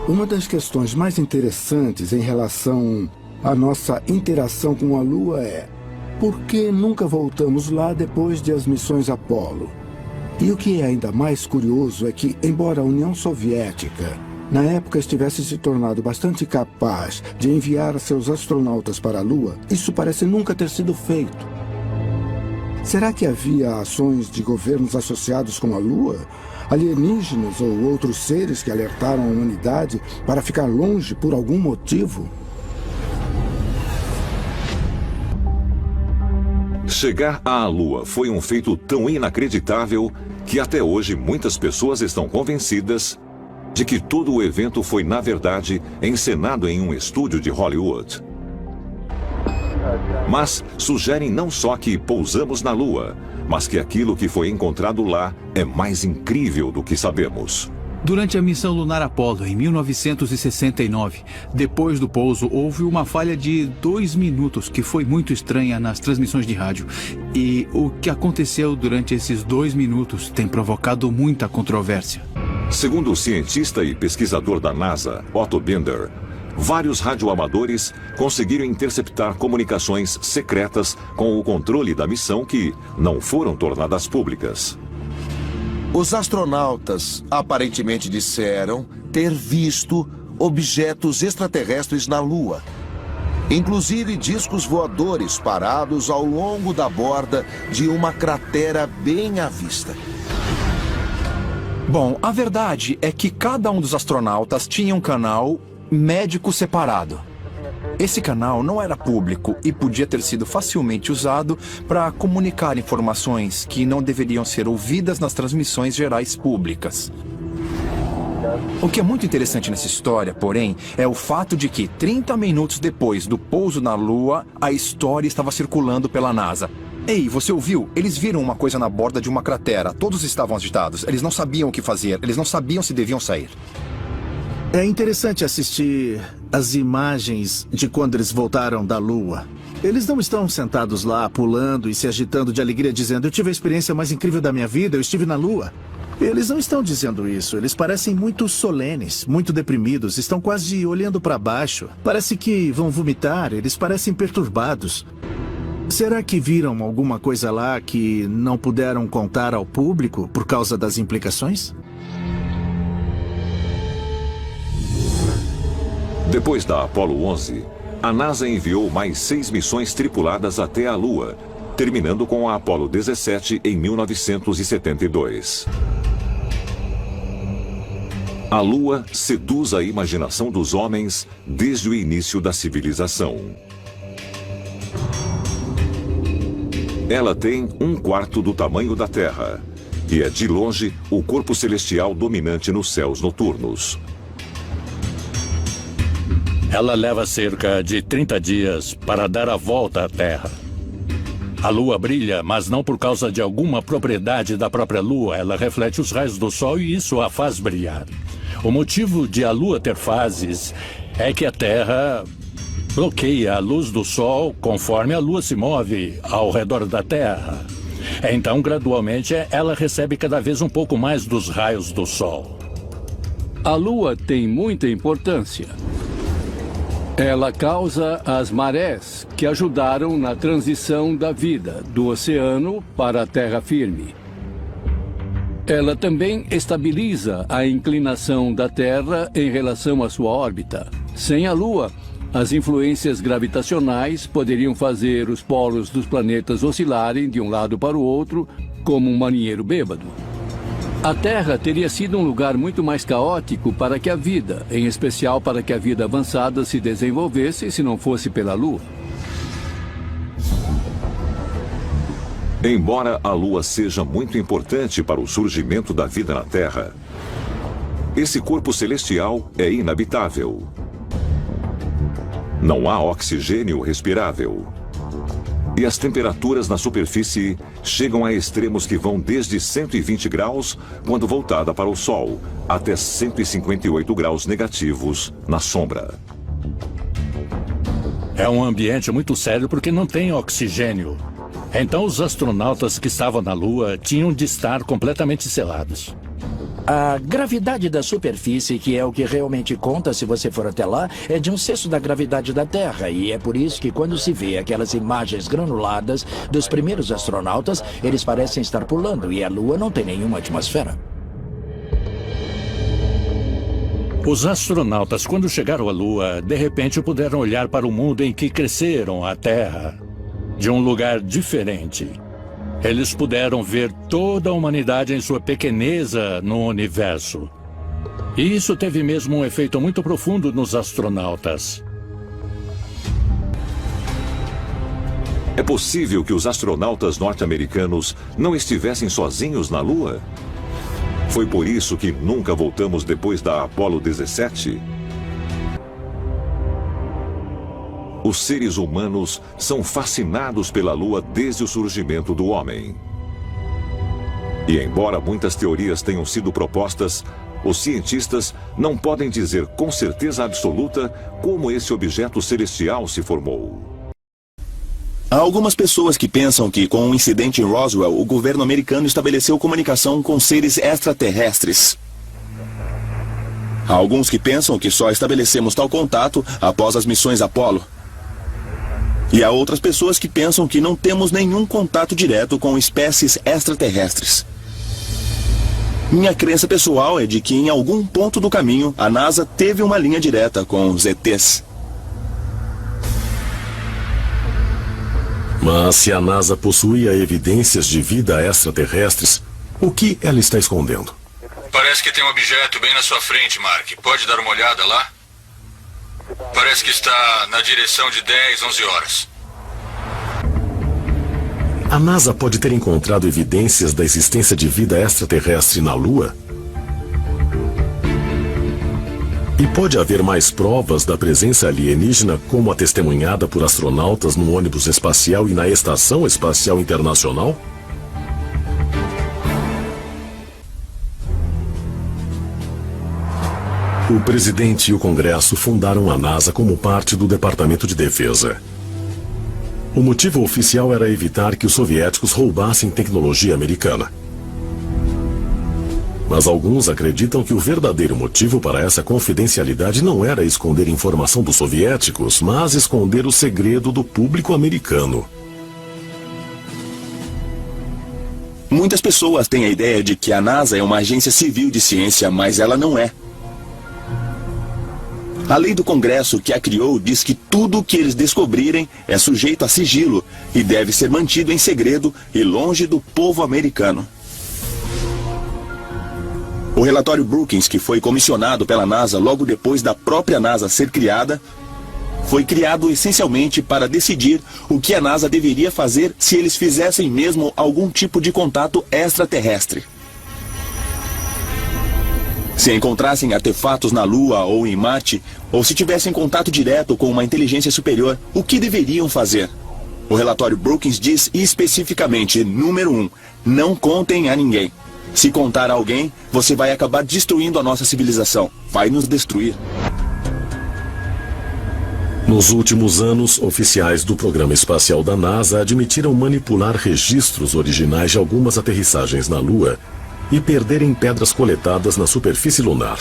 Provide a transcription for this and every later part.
Uma das questões mais interessantes em relação à nossa interação com a Lua é: por que nunca voltamos lá depois de as missões Apollo? E o que é ainda mais curioso é que, embora a União Soviética, na época, estivesse se tornado bastante capaz de enviar seus astronautas para a Lua, isso parece nunca ter sido feito. Será que havia ações de governos associados com a Lua? Alienígenas ou outros seres que alertaram a humanidade para ficar longe por algum motivo? Chegar à Lua foi um feito tão inacreditável que até hoje muitas pessoas estão convencidas de que todo o evento foi, na verdade, encenado em um estúdio de Hollywood. Mas sugerem não só que pousamos na Lua, mas que aquilo que foi encontrado lá é mais incrível do que sabemos. Durante a missão lunar Apollo, em 1969, depois do pouso, houve uma falha de 2 minutos que foi muito estranha nas transmissões de rádio. E o que aconteceu durante esses 2 minutos tem provocado muita controvérsia. Segundo o cientista e pesquisador da NASA, Otto Binder, vários radioamadores conseguiram interceptar comunicações secretas com o controle da missão que não foram tornadas públicas. Os astronautas aparentemente disseram ter visto objetos extraterrestres na Lua, inclusive discos voadores parados ao longo da borda de uma cratera bem à vista. Bom, a verdade é que cada um dos astronautas tinha um canal médico separado. Esse canal não era público e podia ter sido facilmente usado para comunicar informações que não deveriam ser ouvidas nas transmissões gerais públicas. O que é muito interessante nessa história, porém, é o fato de que 30 minutos depois do pouso na Lua, a história estava circulando pela NASA. Ei, você ouviu? Eles viram uma coisa na borda de uma cratera. Todos estavam agitados. Eles não sabiam o que fazer. Eles não sabiam se deviam sair. É interessante assistir as imagens de quando eles voltaram da Lua. Eles não estão sentados lá, pulando e se agitando de alegria, dizendo: eu tive a experiência mais incrível da minha vida, eu estive na Lua. Eles não estão dizendo isso. Eles parecem muito solenes, muito deprimidos, estão quase olhando para baixo. Parece que vão vomitar, eles parecem perturbados. Será que viram alguma coisa lá que não puderam contar ao público por causa das implicações? Depois da Apollo 11, a NASA enviou mais 6 missões tripuladas até a Lua, terminando com a Apollo 17 em 1972. A Lua seduz a imaginação dos homens desde o início da civilização. Ela tem 1/4 do tamanho da Terra e é, de longe, o corpo celestial dominante nos céus noturnos. Ela leva cerca de 30 dias para dar a volta à Terra. A Lua brilha, mas não por causa de alguma propriedade da própria Lua. Ela reflete os raios do Sol e isso a faz brilhar. O motivo de a Lua ter fases é que a Terra bloqueia a luz do Sol conforme a Lua se move ao redor da Terra. Então, gradualmente, ela recebe cada vez um pouco mais dos raios do Sol. A Lua tem muita importância. Ela causa as marés que ajudaram na transição da vida do oceano para a terra firme. Ela também estabiliza a inclinação da Terra em relação à sua órbita. Sem a Lua, as influências gravitacionais poderiam fazer os polos dos planetas oscilarem de um lado para o outro, como um marinheiro bêbado. A Terra teria sido um lugar muito mais caótico para que a vida, em especial para que a vida avançada se desenvolvesse se não fosse pela Lua. Embora a Lua seja muito importante para o surgimento da vida na Terra, esse corpo celestial é inabitável. Não há oxigênio respirável. E as temperaturas na superfície chegam a extremos que vão desde 120 graus quando voltada para o Sol, até 158 graus negativos na sombra. É um ambiente muito sério porque não tem oxigênio. Então os astronautas que estavam na Lua tinham de estar completamente selados. A gravidade da superfície, que é o que realmente conta se você for até lá, é de 1/6 da gravidade da Terra. E é por isso que quando se vê aquelas imagens granuladas dos primeiros astronautas, eles parecem estar pulando e a Lua não tem nenhuma atmosfera. Os astronautas, quando chegaram à Lua, de repente puderam olhar para o mundo em que cresceram, a Terra, de um lugar diferente. Eles puderam ver toda a humanidade em sua pequeneza no universo. E isso teve mesmo um efeito muito profundo nos astronautas. É possível que os astronautas norte-americanos não estivessem sozinhos na Lua? Foi por isso que nunca voltamos depois da Apollo 17? Os seres humanos são fascinados pela Lua desde o surgimento do homem. E embora muitas teorias tenham sido propostas, os cientistas não podem dizer com certeza absoluta como esse objeto celestial se formou. Há algumas pessoas que pensam que, com o incidente em Roswell, o governo americano estabeleceu comunicação com seres extraterrestres. Há alguns que pensam que só estabelecemos tal contato após as missões Apollo. E há outras pessoas que pensam que não temos nenhum contato direto com espécies extraterrestres. Minha crença pessoal é de que em algum ponto do caminho a NASA teve uma linha direta com os ETs. Mas se a NASA possuía evidências de vida extraterrestres, o que ela está escondendo? Parece que tem um objeto bem na sua frente, Mark. Pode dar uma olhada lá? Parece que está na direção de 10, 11 horas. A NASA pode ter encontrado evidências da existência de vida extraterrestre na Lua? E pode haver mais provas da presença alienígena, como a testemunhada por astronautas no ônibus espacial e na Estação Espacial Internacional? O presidente e o Congresso fundaram a NASA como parte do Departamento de Defesa. O motivo oficial era evitar que os soviéticos roubassem tecnologia americana. Mas alguns acreditam que o verdadeiro motivo para essa confidencialidade não era esconder informação dos soviéticos, mas esconder o segredo do público americano. Muitas pessoas têm a ideia de que a NASA é uma agência civil de ciência, mas ela não é. A lei do Congresso que a criou diz que tudo o que eles descobrirem é sujeito a sigilo e deve ser mantido em segredo e longe do povo americano. O relatório Brookings, que foi comissionado pela NASA logo depois da própria NASA ser criada, foi criado essencialmente para decidir o que a NASA deveria fazer se eles fizessem mesmo algum tipo de contato extraterrestre. Se encontrassem artefatos na Lua ou em Marte, ou se tivessem contato direto com uma inteligência superior, o que deveriam fazer? O relatório Brookings diz especificamente, número 1, não contem a ninguém. Se contar a alguém, você vai acabar destruindo a nossa civilização. Vai nos destruir. Nos últimos anos, oficiais do programa espacial da NASA admitiram manipular registros originais de algumas aterrissagens na Lua e perderem pedras coletadas na superfície lunar.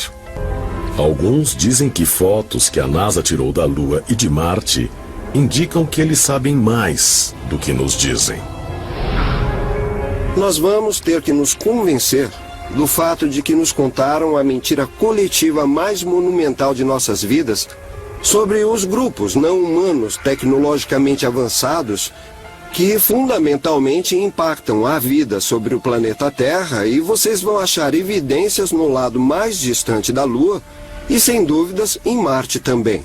Alguns dizem que fotos que a NASA tirou da Lua e de Marte indicam que eles sabem mais do que nos dizem. Nós vamos ter que nos convencer do fato de que nos contaram a mentira coletiva mais monumental de nossas vidas sobre os grupos não humanos tecnologicamente avançados que fundamentalmente impactam a vida sobre o planeta Terra, e vocês vão achar evidências no lado mais distante da Lua e, sem dúvidas, em Marte também.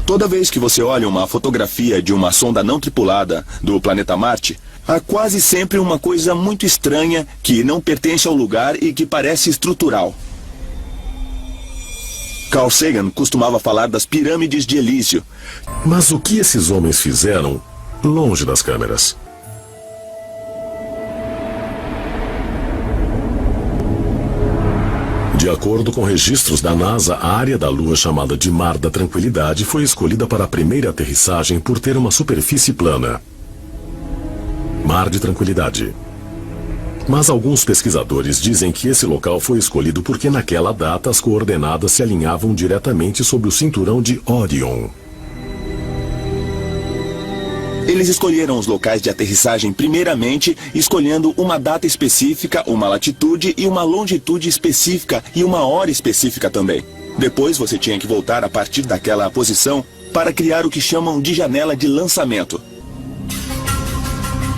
Toda vez que você olha uma fotografia de uma sonda não tripulada do planeta Marte, há quase sempre uma coisa muito estranha que não pertence ao lugar e que parece estrutural. Carl Sagan costumava falar das pirâmides de Elísio. Mas o que esses homens fizeram longe das câmeras? De acordo com registros da NASA, a área da Lua chamada de Mar da Tranquilidade foi escolhida para a primeira aterrissagem por ter uma superfície plana. Mar de Tranquilidade. Mas alguns pesquisadores dizem que esse local foi escolhido porque naquela data as coordenadas se alinhavam diretamente sobre o cinturão de Orion. Eles escolheram os locais de aterrissagem primeiramente, escolhendo uma data específica, uma latitude e uma longitude específica e uma hora específica também. Depois você tinha que voltar a partir daquela posição para criar o que chamam de janela de lançamento.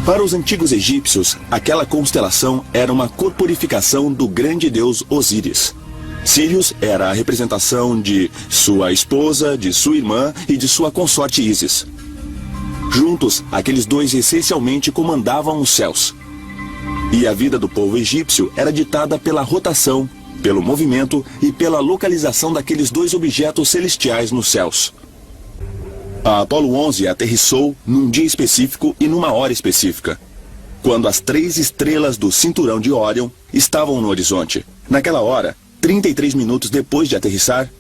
Para os antigos egípcios, aquela constelação era uma corporificação do grande deus Osíris. Sírius era a representação de sua esposa, de sua irmã e de sua consorte Ísis. Juntos, aqueles dois essencialmente comandavam os céus. E a vida do povo egípcio era ditada pela rotação, pelo movimento e pela localização daqueles dois objetos celestiais nos céus. A Apollo 11 aterrissou num dia específico e numa hora específica, quando as 3 estrelas do cinturão de Orion estavam no horizonte. Naquela hora, 33 minutos depois de aterrissar,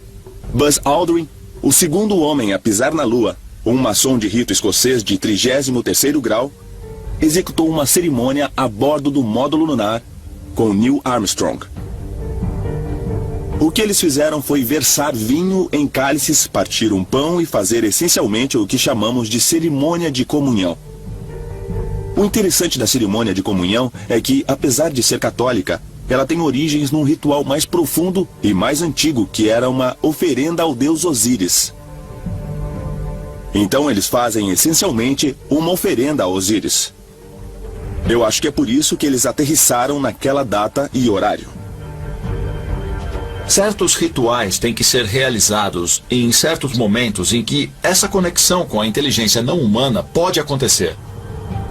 Buzz Aldrin, o segundo homem a pisar na Lua, um maçom de rito escocês de 33º grau, executou uma cerimônia a bordo do módulo lunar com Neil Armstrong. O que eles fizeram foi versar vinho em cálices, partir um pão e fazer essencialmente o que chamamos de cerimônia de comunhão. O interessante da cerimônia de comunhão é que, apesar de ser católica, ela tem origens num ritual mais profundo e mais antigo, que era uma oferenda ao deus Osíris. Então eles fazem essencialmente uma oferenda a Osíris. Eu acho que é por isso que eles aterrissaram naquela data e horário. Certos rituais têm que ser realizados em certos momentos em que essa conexão com a inteligência não humana pode acontecer.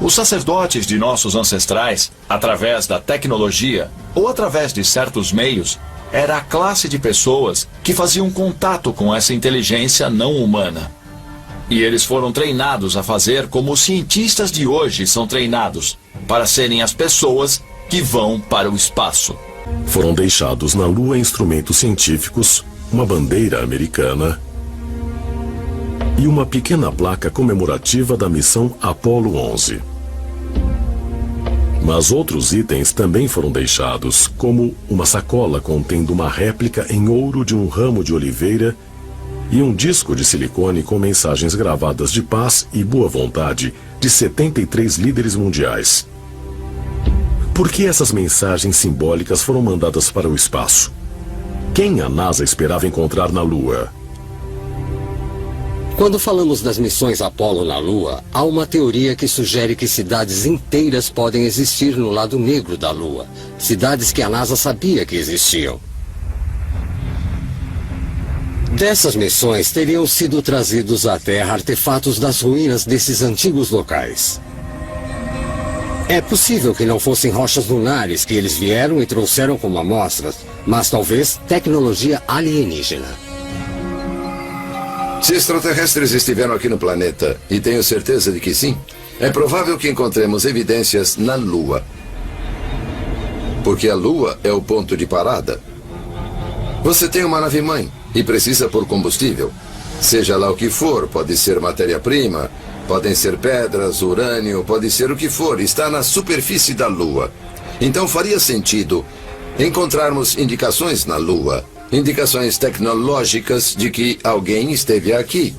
Os sacerdotes de nossos ancestrais, através da tecnologia ou através de certos meios, era a classe de pessoas que faziam contato com essa inteligência não humana. E eles foram treinados a fazer como os cientistas de hoje são treinados, para serem as pessoas que vão para o espaço. Foram deixados na Lua instrumentos científicos, uma bandeira americana e uma pequena placa comemorativa da missão Apollo 11. Mas outros itens também foram deixados, como uma sacola contendo uma réplica em ouro de um ramo de oliveira e um disco de silicone com mensagens gravadas de paz e boa vontade de 73 líderes mundiais. Por que essas mensagens simbólicas foram mandadas para o espaço? Quem a NASA esperava encontrar na Lua? Quando falamos das missões Apollo na Lua, há uma teoria que sugere que cidades inteiras podem existir no lado negro da Lua. Cidades que a NASA sabia que existiam. Dessas missões teriam sido trazidos à Terra artefatos das ruínas desses antigos locais. É possível que não fossem rochas lunares que eles vieram e trouxeram como amostras, mas talvez tecnologia alienígena. Se extraterrestres estiveram aqui no planeta, e tenho certeza de que sim, é provável que encontremos evidências na Lua. Porque a Lua é o ponto de parada. Você tem uma nave-mãe e precisa por combustível. Seja lá o que for, pode ser matéria-prima, podem ser pedras, urânio, pode ser o que for, está na superfície da Lua. Então faria sentido encontrarmos indicações na Lua, indicações tecnológicas de que alguém esteve aqui.